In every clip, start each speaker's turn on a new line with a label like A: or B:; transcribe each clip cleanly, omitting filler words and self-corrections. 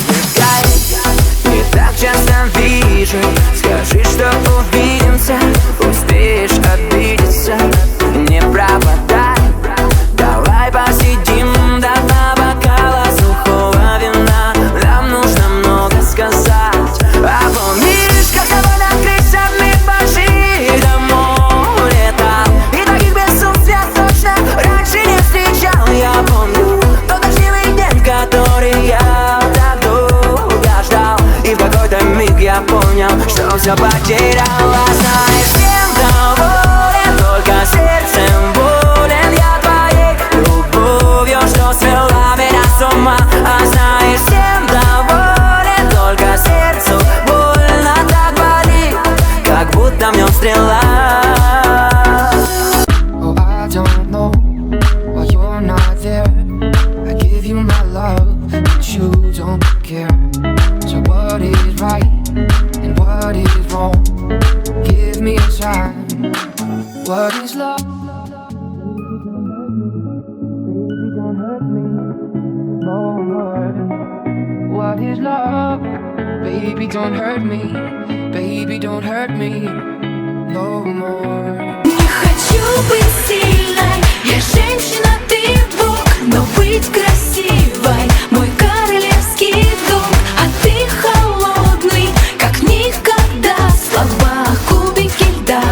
A: отвлекай. Не так часто вижу. Скажи, что увидимся, успеешь обидеться. Не пропадай, давай посидим до дна бокала сухого вина. Нам нужно много сказать. А помнишь, как тобой на крысами пошли домой летал? И таких безумств я точно раньше не встречал. Я помню тот дождливый день, который я так долго ждал. И в какой-то миг я понял, что все потеряла. Знаешь, всем доволен, только сердцем болен я твоей любовью, что свела меня с ума. А знаешь, всем доволен, только сердцу больно так болит, как будто в нем стрела.
B: Oh, I don't know why you're not there. I give you my love, but you don't care. So what is right and what is wrong? Give me a sign. What is love? Baby, don't hurt me no more. What is love? Baby, don't hurt me. Baby, don't hurt me no more.
C: Не хочу быть сильной, я женщина, ты бог, но быть красивой мой королевский долг. А ты холодный, как никогда, слова кубики льда.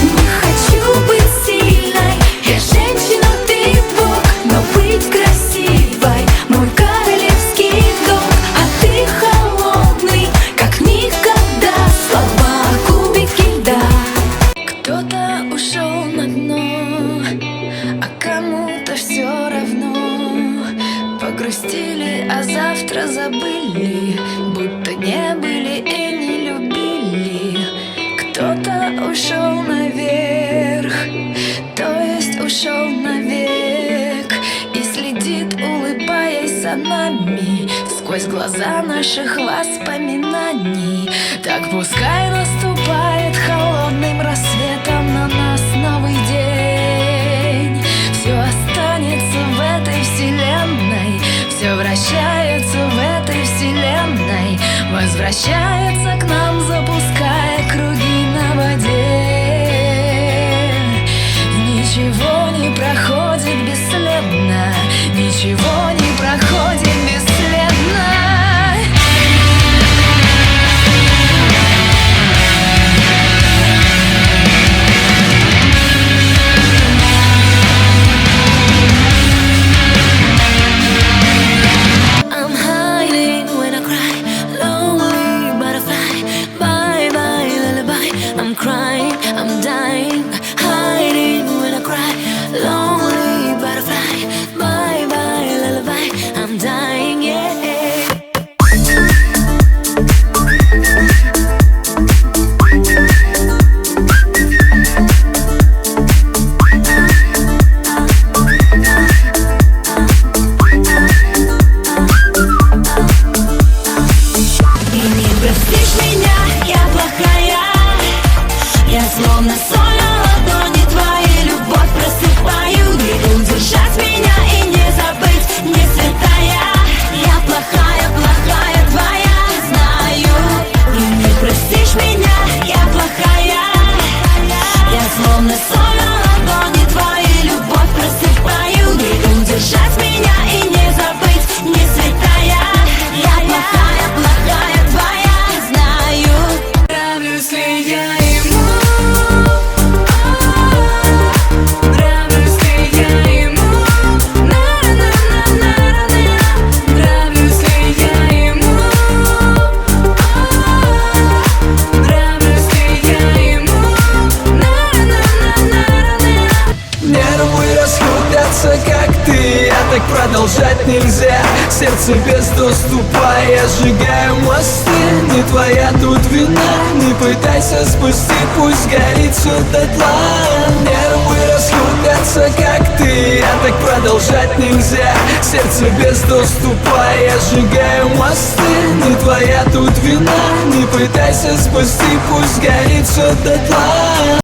C: Не хочу быть сильной, я женщина, ты бог, но быть красивой мой королевский долг. А ты холодный, как никогда, слова кубики льда. Кто-то ушел на дно, а кому-то все равно. Погрустили, а завтра забыли, будто не были и не любили. Кто-то ушел наверх, то есть ушел навек, и следит, улыбаясь за нами, сквозь глаза наших воспоминаний. Так пускай наступает холодным рассветом на нас новый день. Все останется в этой вселенной, все вращается в этой вселенной, возвращается к нам, запуская круги на воде. Ничего не проходит бесследно, ничего не проходит бесследно. I'm hiding when I cry, lonely butterfly, bye bye lullaby. I'm crying, I'm dying, hiding when I cry, lonely butterfly, bye bye lullaby. I'm dying, yeah. И не простишь меня, я плохая. Я словно соль на ладони, твоей любовь просыпаю. Не удержать меня и не забыть, не святая. Я плохая, плохая твоя, знаю. И не простишь меня, я плохая. Я словно соль на ладони, твоей любовь просыпаю. Не удержать меня и не забыть, не святая. Я плохая, плохая твоя, знаю. Нравлюсь ли я ему? Нравлюсь ли я ему? На-на-на-на-на-на. Нравлюсь ли я ему? Нравлюсь ли я ему? На-на-на-на-на-на.
A: Нервы расходятся, как ты, а так продолжать нельзя. Сердце без доступа, я сжигаю мосты. Не твоя тут вина, не пытайся спустить, пусть горит все дотла. Нервы расходятся, как ты, а так продолжать нельзя. Сердце без доступа, я сжигаю мосты. Не твоя тут вина, не пытайся спустить, пусть горит все дотла.